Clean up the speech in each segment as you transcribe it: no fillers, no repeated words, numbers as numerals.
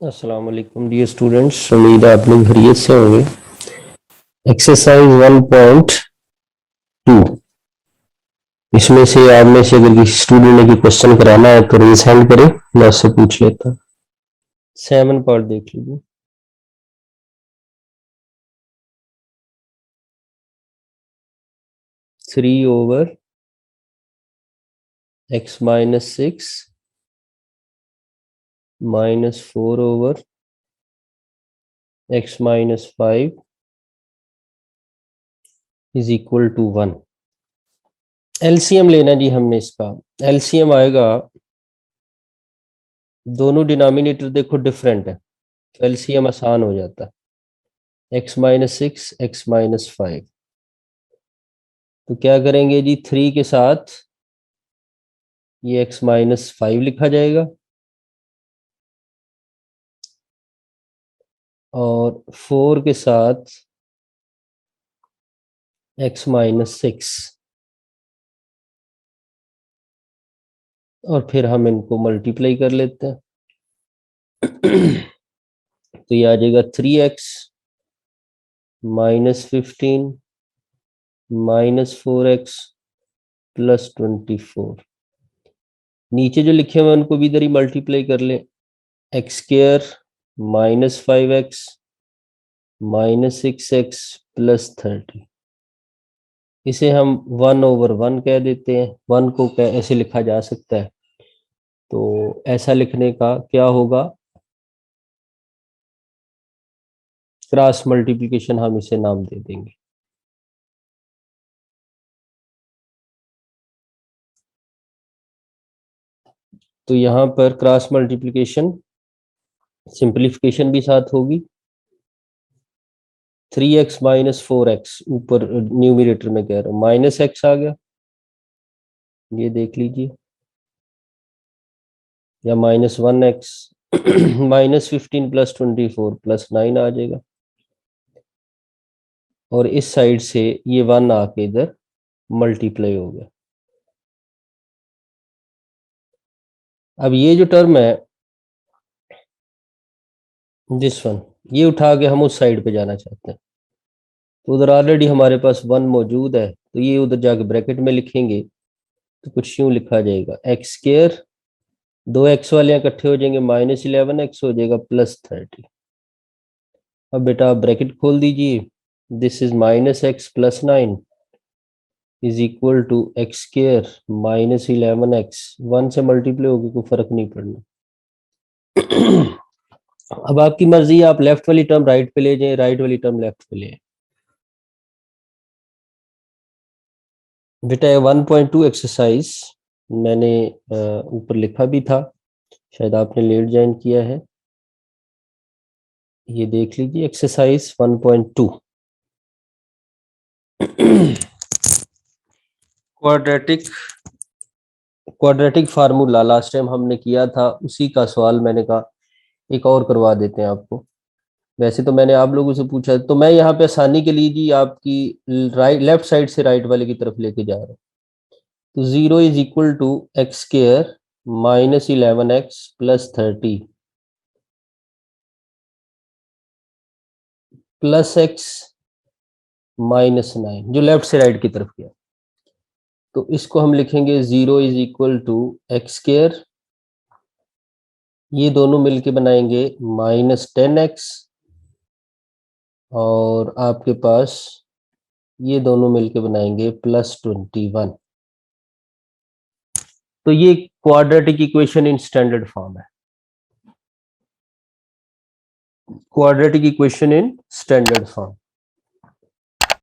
अस्सलाम वालेकुम dear students, उम्मीद है आप लोग खैरियत से होंगे। एक्सरसाइज 1.2, इसमें से आप में से अगर किसी स्टूडेंट ने कोई क्वेश्चन कराना है तो रेज हैंड करें, मैं उससे पूछ लेता हूँ। 7 पार्ट देख लीजिए। Three over X minus 6 minus 4 over X minus 5 is equal to 1। LCM लेना जी हमने इसका। एलसीएम आएगा, दोनों डिनोमिनेटर देखो डिफरेंट है तो एलसीएम आसान हो जाता है। एक्स माइनस 6 एक्स माइनस 5, तो क्या करेंगे जी, 3 के साथ ये एक्स माइनस 5 लिखा जाएगा और 4 के साथ एक्स माइनस 6, और फिर हम इनको मल्टीप्लाई कर लेते हैं। तो ये आ जाएगा 3x minus 15 minus 4x plus 24। नीचे जो लिखे हुए हैं उनको भी इधर ही मल्टीप्लाई कर लें। X square minus 5x minus 6x plus 30, इसे हम 1/1 कह देते हैं। 1 को ऐसे लिखा जा सकता है, तो ऐसा लिखने का क्या होगा, क्रॉस मल्टीप्लिकेशन हम इसे नाम दे देंगे। तो यहाँ पर क्रॉस मल्टीप्लिकेशन सिंप्लीफिकेशन भी साथ होगी। 3x माइनस 4x, ऊपर न्यूमरेटर में कह रहा हूँ, माइनस एक्स आ गया, ये देख लीजिए, या minus 1x minus 15 plus 24 plus 9 आ जाएगा, और इस साइड से ये 1 आके इधर मल्टीप्लाई हो गया। अब ये जो टर्म है दिस वन, ये उठा के हम उस साइड पे जाना चाहते हैं, तो उधर ऑलरेडी हमारे पास 1 मौजूद है, तो ये उधर जाके ब्रैकेट में लिखेंगे तो कुछ यूं लिखा जाएगा, एक्स स्क्वायर, दो एक्स वाले इकट्ठे हो जाएंगे, माइनस 11x हो जाएगा प्लस 30। अब बेटा आप ब्रैकेट खोल दीजिए, this is minus X plus 9 is equal to X square minus 11x, 1 से मल्टीप्लाई होगी, कोई फर्क नहीं पड़ना। अब आपकी मर्जी है, आप लेफ्ट वाली टर्म राइट पे ले जाएं, राइट वाली टर्म लेफ्ट पे ले आएं। बेटा 1.2 एक्सरसाइज मैंने ऊपर लिखा भी था, शायद आपने लेट ज्वाइन किया है। ये देख लीजिए exercise 1.2, quadratic formula last time हमने किया था, उसी का सवाल मैंने कहा एक और करवा देते हैं आपको। वैसे तो मैंने आप लोगों से पूछा, तो मैं यहाँ पे आसानी के लिए जी आपकी राइट लेफ्ट साइड से राइट वाले की तरफ लेके जा रहा हूँ। तो 0 is equal to X square minus 11x plus 30 plus X minus 9, जो लेफ्ट से राइट की तरफ गया। तो इसको हम लिखेंगे 0 is equal to X square, ये दोनों मिलके बनाएंगे माइनस 10x, और आपके पास ये दोनों मिलके बनाएंगे प्लस 21। तो ये quadratic equation in standard form है, quadratic equation in standard form.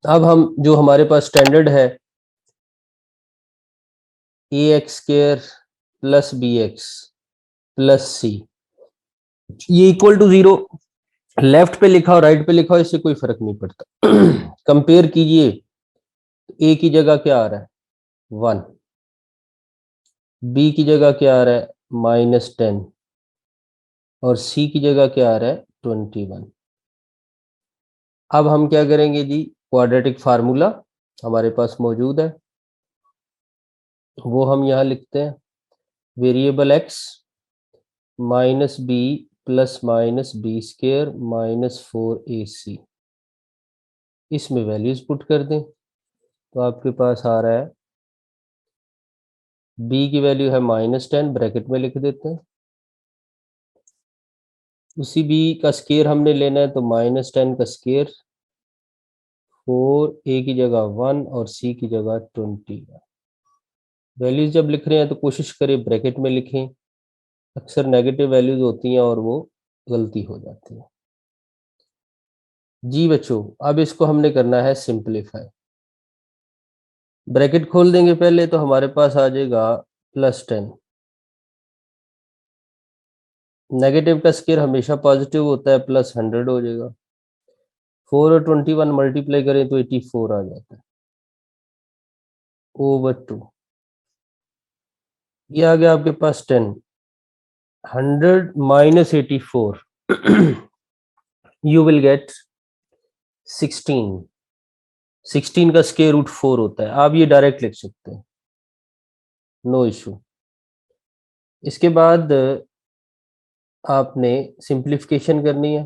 अब हम जो हमारे पास स्टैंडर्ड है, a x square plus b x plus c, ये इक्वल टू 0 लेफ्ट पे लिखा और राइट पे लिखा हो, इससे कोई फर्क नहीं पड़ता। कंपेयर कीजिए, ए की जगह क्या आ रहा है 1, बी की जगह क्या आ रहा है -10, और सी की जगह क्या आ रहा है 21। अब हम क्या करेंगे जी, क्वाड्रेटिक फार्मूला हमारे पास मौजूद है, वो हम यहाँ लिखते हैं, variable X minus B plus minus B square minus 4ac, इसमें वैल्यूज पुट कर दें तो आपके पास आ रहा है b की वैल्यू है -10, ब्रैकेट में लिख देते हैं। उसी b का स्क्वायर हमने लेना है तो -10 का स्क्वायर, 4a की जगह 1 और c की जगह 20। वैल्यूज जब लिख रहे हैं तो कोशिश करें ब्रैकेट में लिखें, अक्सर नेगेटिव वैल्यूज होती हैं और वो गलती हो जाती है। जी बच्चों, अब इसको हमने करना है सिंपलीफाई। ब्रैकेट खोल देंगे पहले तो हमारे पास आ जाएगा +10। नेगेटिव का स्क्वायर हमेशा पॉजिटिव होता है, +100 हो जाएगा। 4 और 21 मल्टीप्लाई करें तो 84 आ जाता है, /2। ये आ गया आपके पास 10, 100 - 84 यू विल गेट 16। 16 का स्क्वायर रूट 4 होता है, आप ये डायरेक्ट लिख सकते हैं, नो इशू। इसके बाद आपने सिंप्लीफिकेशन करनी है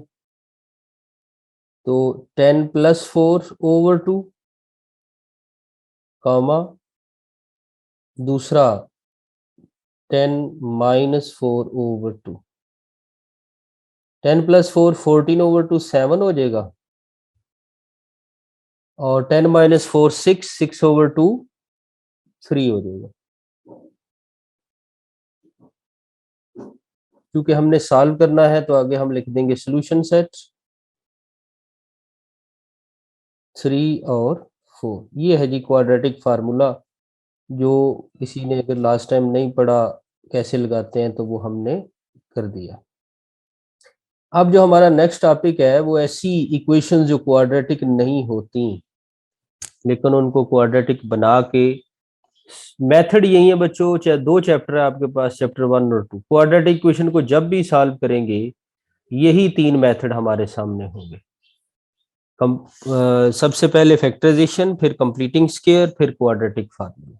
तो 10 + 4/2, कॉमा दूसरा 10 - 4/2। 10 + 4 14/2 7 हो जाएगा, और 10 - 4 6 6/2 3 हो जाएगा। क्योंकि हमने सॉल्व करना है तो आगे हम लिख देंगे सॉल्यूशन सेट 3 और 4। ये है जी क्वाड्रेटिक फार्मूला, जो किसी ने अगर लास्ट टाइम नहीं पढ़ा कैसे लगाते हैं तो वो हमने कर दिया। अब जो हमारा नेक्स्ट टॉपिक है वो ऐसी इक्वेशंस जो क्वाड्रेटिक नहीं होती लेकिन उनको क्वाड्रेटिक बना के, मेथड यही है बच्चों, चाहे 2 चैप्टर है आपके पास, चैप्टर 1 और 2, क्वाड्रेटिक इक्वेशन को जब भी सॉल्व करेंगे यही 3 मेथड हमारे सामने होंगे। सबसे पहले फैक्टराइजेशन, फिर कंप्लीटिंग स्क्वायर, फिर क्वाड्रेटिक फार्मूला।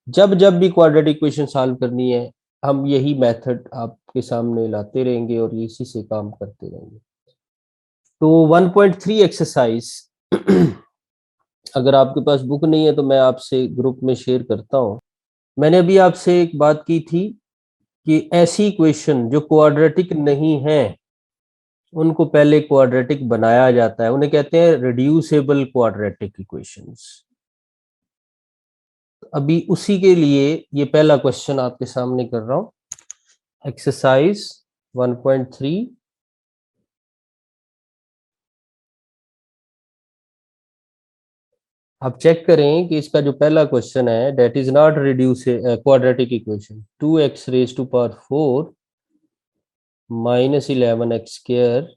जब जब भी क्वाड्रेटिक इक्वेशन सॉल्व करनी है हम यही मेथड आपके सामने लाते रहेंगे और इसी से काम करते रहेंगे। तो 1.3 एक्सरसाइज अगर आपके पास बुक नहीं है तो मैं आपसे ग्रुप में शेयर करता हूं। मैंने अभी आपसे एक बात की थी कि ऐसी इक्वेशन जो क्वाड्रेटिक नहीं है उनको पहले क्वाड्रेटिक बनाया जाता है, उन्हें कहते हैं रिड्यूसेबल क्वाड्रेटिक इक्वेशंस। अभी उसी के लिए ये पहला क्वेश्चन आपके सामने कर रहा हूं, एक्सरसाइज 1.3। आप चेक करें कि इसका जो पहला क्वेश्चन है that is not reduce quadratic equation, 2x⁴ -11x²।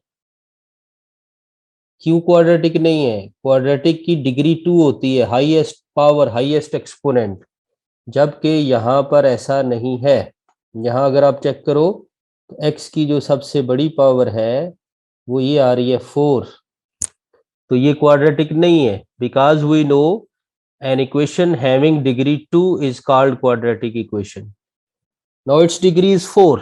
क्यों क्वाड्रेटिक नहीं है? क्वाड्रेटिक की डिग्री 2 होती है, हाईएस्ट पावर, हाईएस्ट एक्सपोनेंट, जबकि यहाँ पर ऐसा नहीं है। यहाँ अगर आप चेक करो तो x की जो सबसे बड़ी पावर है वो ये आ रही है 4, तो ये क्वाड्रेटिक नहीं है, because we know an equation having degree 2 is called quadratic equation. Now it's degree is 4,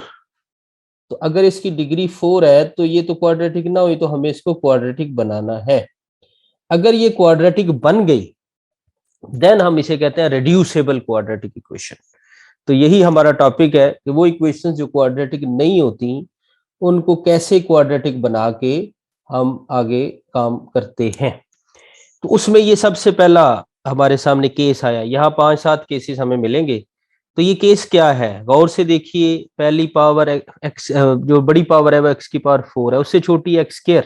तो अगर इसकी डिग्री 4 है तो ये तो क्वाड्रेटिक ना हुई, तो हमें इसको क्वाड्रेटिक बनाना है। अगर ये क्वाड्रेटिक बन गई देन हम इसे कहते हैं रिड्यूसेबल क्वाड्रेटिक इक्वेशन। तो यही हमारा टॉपिक है कि वो इक्वेशंस जो क्वाड्रेटिक नहीं होती उनको कैसे क्वाड्रेटिक बना के हम आगे काम करते हैं। तो उसमें ये सबसे पहला हमारे सामने केस आया, यहाँ 5-7 केसेस हमें मिलेंगे। तो ये केस क्या है, गौर से देखिए। पहली पावर एक्स, जो बड़ी पावर है वो x⁴ है, उससे छोटी x²।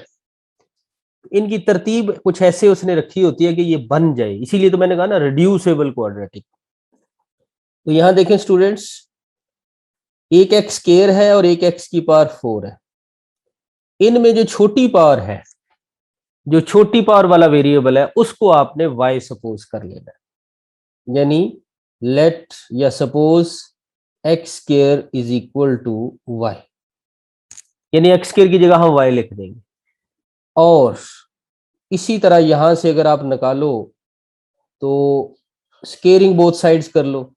इनकी तरतीब कुछ ऐसे उसने रखी होती है कि ये बन जाए, इसीलिए तो मैंने कहा ना रिड्यूसेबल क्वाड्रेटिक। तो यहां देखें स्टूडेंट्स, एक x² है और एक x⁴ है। इनमें जो छोटी पावर है, जो छोटी पावर वाला वेरिएबल है उसको आपने y सपोज कर लेना है। यानी लेट या सपोज x² = y, यानी x² की जगह हम y लिख देंगे। और इसी तरह यहां से अगर आप निकालो तो स्केयरिंग बोथ साइड्स कर लो,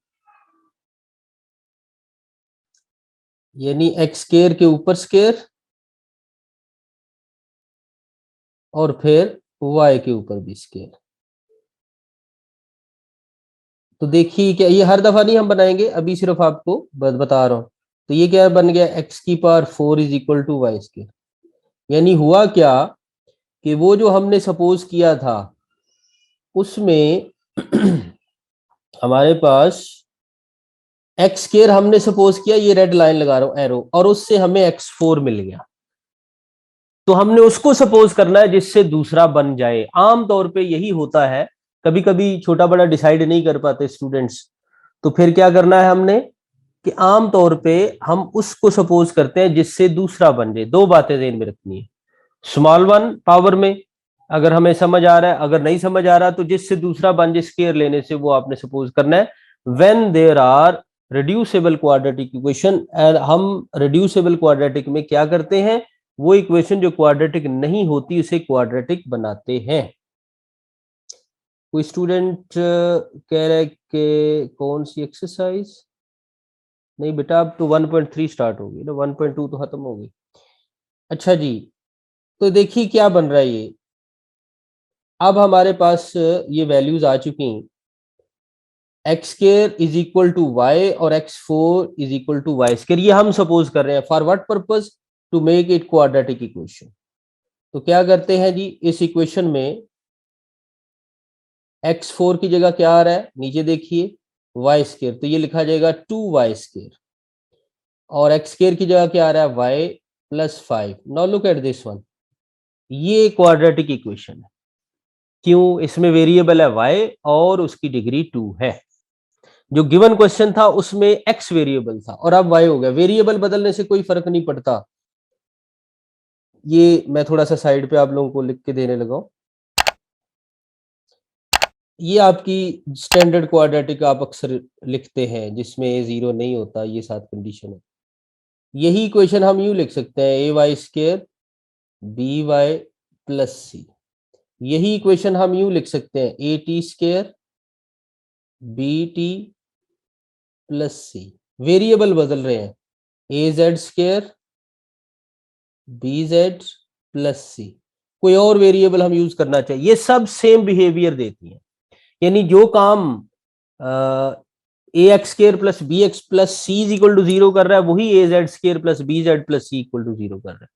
यानी x² के ऊपर स्केयर और फिर y के ऊपर भी स्केयर। तो देखिए क्या ये हर दफा नहीं हम बनाएंगे, अभी सिर्फ आपको बता रहा हूं। तो ये क्या बन गया, x की power 4 is equal to Y square. यानी हुआ क्या कि वो जो हमने सपोज किया था उसमें हमारे पास एक्स स्केयर हमने सपोज किया, ये रेड लाइन लगा रहा हूं एरो, और उससे हमें x4 मिल गया। तो हमने उसको सपोज करना है जिससे दूसरा बन जाए। आमतौर पे यही होता है, कभी कभी छोटा बड़ा डिसाइड नहीं कर पाते स्टूडेंट्स, तो फिर क्या करना है हमने कि आमतौर पे हम उसको सपोज करते हैं जिससे दूसरा बन जाए। दो बातें ध्यान में रखनी है, स्मॉल वन पावर में अगर हमें समझ आ रहा है, अगर नहीं समझ आ रहा तो जिससे दूसरा बन जाए स्केयर लेने से, वो आपने सपोज करना है। When there are reducible quadratic equation, and हम रिड्यूसेबल क्वाड्रेटिक में क्या करते हैं, वो इक्वेशन जो क्वाड्रेटिक नहीं होती उसे क्वाड्रेटिक बनाते हैं। कोई स्टूडेंट कह रहा है कि कौन सी एक्सरसाइज, नहीं बेटा अब तो 1.3 स्टार्ट होगी ना, 1.2 तो खत्म हो गई। अच्छा जी, तो देखिए क्या बन रहा है ये। अब हमारे पास ये वैल्यूज आ चुकी हैं, X square is equal to Y और x4 is equal to Y square. ये हम सपोज कर रहे हैं for what purpose, to make it quadratic equation. तो क्या करते हैं जी, इस इक्वेशन में x4 की जगह क्या आ रहा है, नीचे देखिए वाई स्केयर, तो ये लिखा जाएगा 2y स्केयर, और एक्स स्केयर की जगह क्या आ रहा है, y plus 5। Now look at this one, ये क्वाड्रेटिक इक्वेशन है। क्यों, इसमें वेरिएबल है y और उसकी डिग्री 2 है। जो गिवन क्वेश्चन था उसमें x वेरिएबल था और अब y हो गया। वेरिएबल बदलने से कोई फर्क नहीं पड़ता। ये मैं थोड़ा सा साइड पे आप लोगों को लिख के देने लगा हूं। ये आपकी स्टैंडर्ड क्वाड्रेटिक आप अक्सर लिखते हैं जिसमें a 0 नहीं होता, ये सात कंडीशन है। यही इक्वेशन हम यूं लिख सकते हैं, a Y square b Y plus c. यही इक्वेशन हम यूं लिख सकते हैं, a t square b t plus c. Variable बदल रहे हैं, a z square b z plus c. कोई और वेरिएबल हम यूज करना चाहिए, ये सब सेम बिहेवियर देती हैं। यानी जो काम a x square plus b x plus c is equal to 0 कर रहा है, वही a z square plus b z plus C equal to 0 कर रहा है।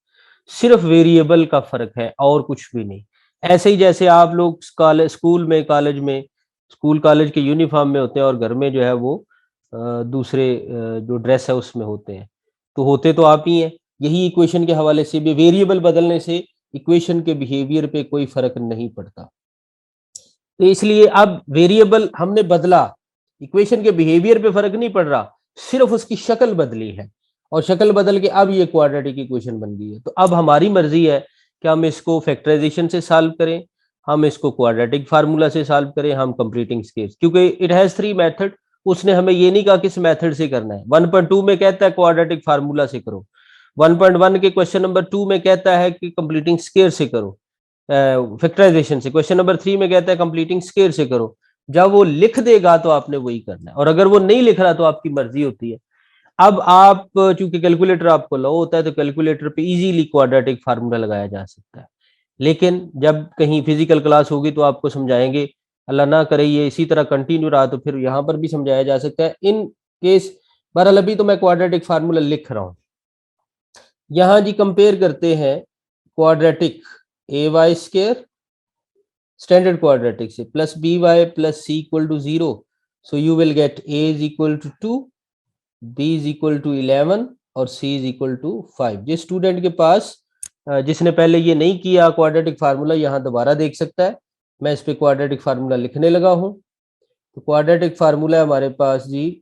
सिर्फ वेरिएबल का फर्क है और कुछ भी नहीं। ऐसे ही जैसे आप लोग स्कूल में, कॉलेज में, स्कूल कॉलेज के यूनिफॉर्म में होते हैं और घर में जो है वो दूसरे जो ड्रेस है उसमें होते हैं, तो होते तो आप ही हैं। यही इक्वेशन के हवाले से भी वेरिएबल बदलने से इक्वेशन के बिहेवियर पे कोई फर्क नहीं पड़ता। तो इसलिए अब वेरिएबल हमने बदला, इक्वेशन के बिहेवियर पे फर्क नहीं पड़ रहा, सिर्फ उसकी शक्ल बदली है, और शक्ल बदल के अब ये क्वाड्रेटिक इक्वेशन बन गई है। तो अब हमारी मर्जी है कि हम इसको फैक्टराइजेशन से सॉल्व करें, हम इसको क्वाड्रेटिक फार्मूला से सॉल्व करें, हम कंप्लीटिंग स्केयर, क्योंकि इट हैज 3 मेथड। उसने हमें ये नहीं कहा किस मेथड से करना है। 1.2 में कहता है क्वाड्रेटिक फार्मूला से करो, 1.1 के क्वेश्चन नंबर 2 में कहता है कि कंप्लीटिंग स्केयर से करो, फैक्टराइजेशन से। क्वेश्चन नंबर 3 में कहता है कंप्लीटिंग स्केयर से करो। जब वो लिख देगा तो आपने वही करना है, और अगर वो नहीं लिख रहा तो आपकी मर्जी होती है। अब आप चूंकि कैलकुलेटर आपको लो होता है तो कैलकुलेटर पे इजीली क्वाड्रेटिक फार्मूला लगाया जा सकता है, लेकिन जब कहीं फिजिकल क्लास होगी तो आपको समझाएंगे। अल्लाह ना करे ये इसी तरह कंटिन्यू रहा तो फिर यहाँ पर भी समझाया जा सकता है इन केस। बहरहाल अभी तो मैं क्वाड्रेटिक फार्मूला लिख रहा हूँ। यहाँ जी कंपेयर करते हैं quadratic A Y square standard quadratic से plus B Y plus C equal to 0। So you will get A is equal to 2, B is equal to 11 और सी इज इक्वल टू 5। जिस student के पास जिसने पहले ये नहीं किया क्वाड्रेटिक फार्मूला, यहाँ दोबारा देख सकता है। मैं इस पे क्वाड्रेटिक फार्मूला लिखने लगा हूँ। तो क्वाड्रेटिक फार्मूला है हमारे पास जी,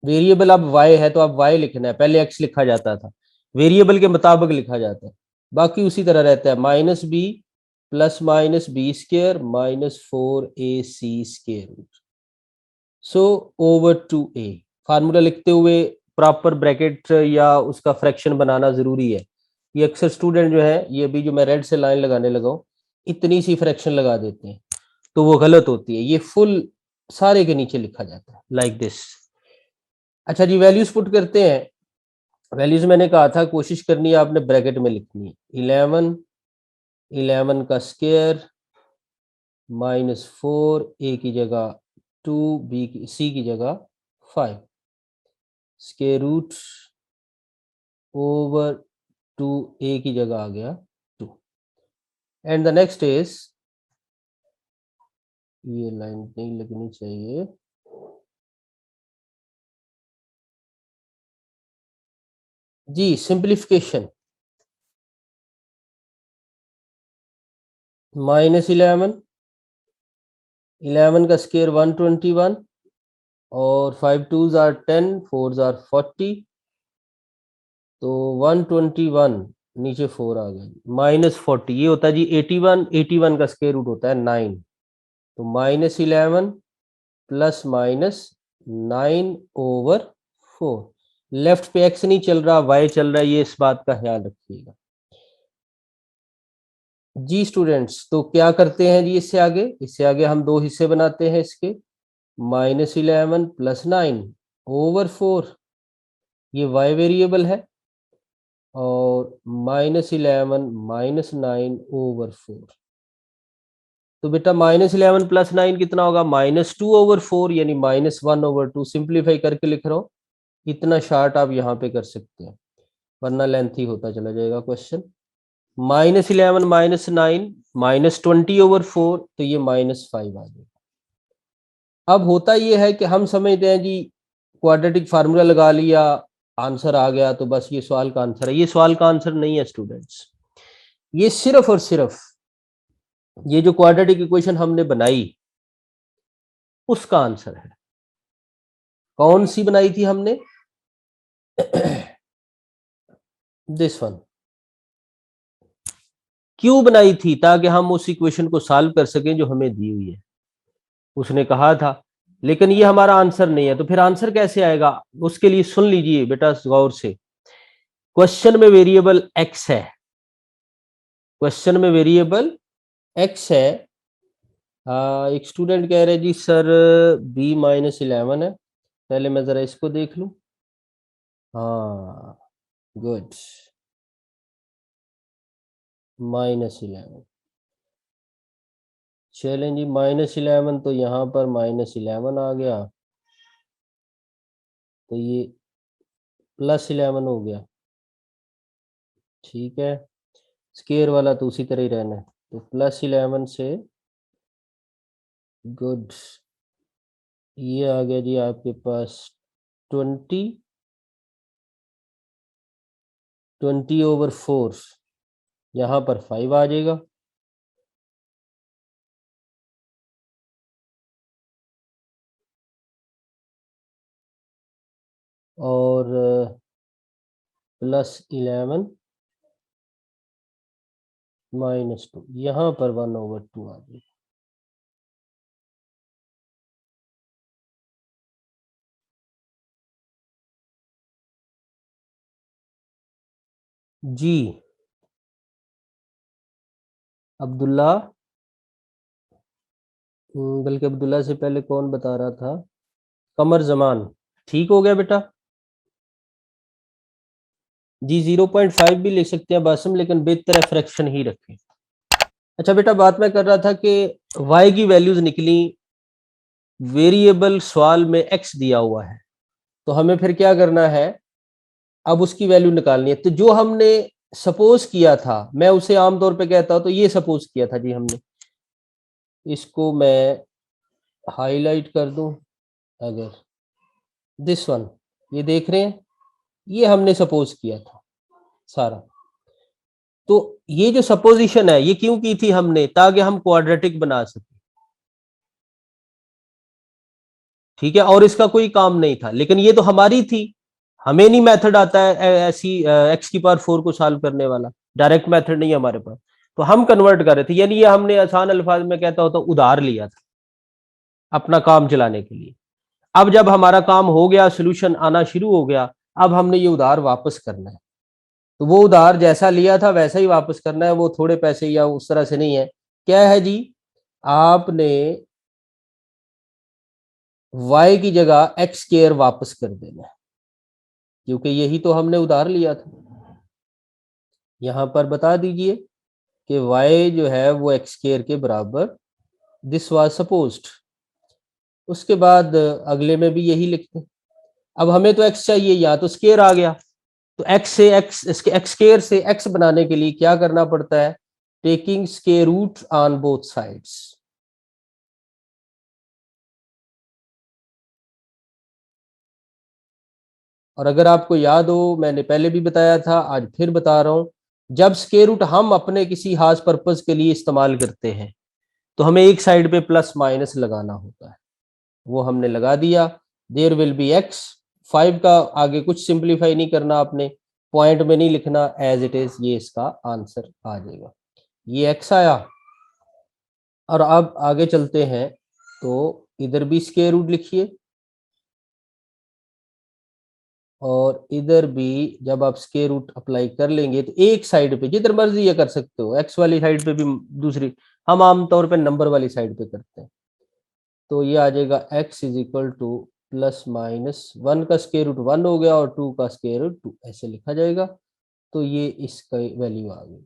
वेरिएबल अब y है तो अब y लिखना है, पहले x लिखा जाता था, वेरिएबल के मुताबिक लिखा जाता है, बाकी उसी तरह रहता है। Minus B plus minus B square minus 4ac square, so over 2a। Formula लिखते हुए प्रॉपर ब्रैकेट या उसका फ्रैक्शन बनाना जरूरी है। ये अक्सर स्टूडेंट जो है, ये अभी जो मैं रेड से लाइन लगाने लगा हूँ, इतनी सी फ्रैक्शन लगा देते हैं तो वो गलत होती है। ये फुल सारे के नीचे लिखा जाता है लाइक दिस। अच्छा जी, वैल्यूज पुट करते हैं। वैल्यूज मैंने कहा था कोशिश करनी है आपने ब्रैकेट में लिखनी है। 11 का स्क्वायर -4 ए की जगह 2 बी की सी की जगह 5 स्क्वायर रूट ओवर 2 ए की जगह आ गया 2 एंड द नेक्स्ट इज, ये लाइन नहीं लगनी चाहिए, जी सिंप्लीफिकेशन -11 का स्क्वायर 121 और 5 2s आर 10 4s आर 40 तो 121 नीचे 4 आ गया -40 ये होता है जी 81 का स्क्वायर रूट होता है 9 तो -11 प्लस माइनस 9/4 लेफ्ट पे x नहीं चल रहा y चल रहा है, ये इस बात का ख्याल रखिएगा जी स्टूडेंट्स। तो क्या करते हैं जी, इससे आगे हम दो हिस्से बनाते हैं इसके, -11 प्लस 9/4 ये y वेरिएबल है और -11 -9/4 तो बेटा -11 प्लस 9 कितना होगा -2/4 यानी -1/2 सिंप्लीफाई करके लिख रहा हूँ। इतना शार्ट आप यहाँ पे कर सकते हैं वरना लेंथी होता चला जाएगा क्वेश्चन। -11 -9 -20/4 तो ये -5 आ जाएगा। अब होता ये है कि हम समझते हैं जी क्वाड्रेटिक फार्मूला लगा लिया आंसर आ गया तो बस ये सवाल का आंसर है। ये सवाल का आंसर नहीं है स्टूडेंट्स, ये सिर्फ और सिर्फ ये जो क्वाड्रेटिक इक्वेशन हमने बनाई उसका आंसर है। कौन सी बनाई थी हमने? This one. क्यों बनाई थी? ताकि हम उस इक्वेशन को सॉल्व कर सकें जो हमें दी हुई है, उसने कहा था। लेकिन ये हमारा आंसर नहीं है, तो फिर आंसर कैसे आएगा? उसके लिए सुन लीजिए बेटा गौर से। क्वेश्चन में वेरिएबल x है, क्वेश्चन में वेरिएबल x है। एक स्टूडेंट कह रहे जी सर b-11 है, पहले मैं जरा इसको देख लूं। हाँ गुड, -11 चलें जी, -11 तो यहाँ पर -11 आ गया तो ये +11 हो गया, ठीक है। स्केयर वाला तो उसी तरह ही रहना है, तो +11 से गुड ये आ गया जी आपके पास 20/4 यहाँ पर 5 आ जाएगा और +11 -2 यहाँ पर 1/2 आ जाएगा। जी अब्दुल्ला, बल्कि अब्दुल्ला से पहले कौन बता रहा था? कमर जमान, ठीक हो गया बेटा। जी 0.5 भी ले सकते हैं बासम, लेकिन बेहतर है फ्रैक्शन ही रखें। अच्छा बेटा बात मैं कर रहा था कि y की वैल्यूज निकली, वेरिएबल सवाल में x दिया हुआ है, तो हमें फिर क्या करना है? अब उसकी वैल्यू निकालनी है। तो जो हमने सपोज किया था, मैं उसे आमतौर पे कहता हूं, तो ये सपोज किया था जी हमने, इसको मैं हाईलाइट कर दूं अगर, दिस वन, ये देख रहे हैं, ये हमने सपोज किया था सारा। तो ये जो सपोजिशन है ये क्यों की थी हमने? ताकि हम क्वाड्रेटिक बना सके, ठीक है। और इसका कोई काम नहीं था, लेकिन ये तो हमारी थी, हमें नहीं मेथड आता है ऐसी x⁴ को सॉल्व करने वाला, डायरेक्ट मेथड नहीं है हमारे पास, तो हम कन्वर्ट कर रहे थे। यानी ये हमने आसान अल्फाज में कहता होता उधार लिया था अपना काम चलाने के लिए। अब जब हमारा काम हो गया, सोल्यूशन आना शुरू हो गया, अब हमने ये उधार वापस करना है। तो वो उधार जैसा लिया था वैसा ही वापस करना है, वो थोड़े पैसे या उस तरह से नहीं है। क्या है जी, आपने y की जगह x² वापस कर देना है। क्योंकि यही तो हमने उधार लिया था। यहां पर बता दीजिए कि y जो है वो एक्स स्क्वायर के बराबर, दिस वाज सपोज्ड। उसके बाद अगले में भी यही लिखते हैं। अब हमें तो x चाहिए, यहाँ तो स्क्वायर आ गया, तो x से x, इसके x स्क्वायर से x बनाने के लिए क्या करना पड़ता है, taking square root on both sides. और अगर आपको याद हो, मैंने पहले भी बताया था, आज फिर बता रहा हूं, जब स्क्वायर रूट हम अपने किसी खास पर्पज के लिए इस्तेमाल करते हैं तो हमें एक साइड पे प्लस माइनस लगाना होता है, वो हमने लगा दिया। देयर विल बी एक्स, 5 का आगे कुछ सिंप्लीफाई नहीं करना आपने, पॉइंट में नहीं लिखना, एज इट इज ये इसका आंसर आ जाएगा। ये एक्स आया। और अब आगे चलते हैं, तो इधर भी स्क्वायर रूट लिखिए, और इधर भी जब आप स्क्वायर रूट अप्लाई कर लेंगे तो एक साइड पे जिधर मर्जी ये कर सकते हो, एक्स वाली साइड पे भी, दूसरी, हम आमतौर पे नंबर वाली साइड पे करते हैं। तो ये आ जाएगा x is equal two plus minus 1 का स्क्वायर रूट 1 हो गया और 2 का स्क्वायर रूट 2, ऐसे लिखा जाएगा। तो ये इसका वैल्यू आ गई।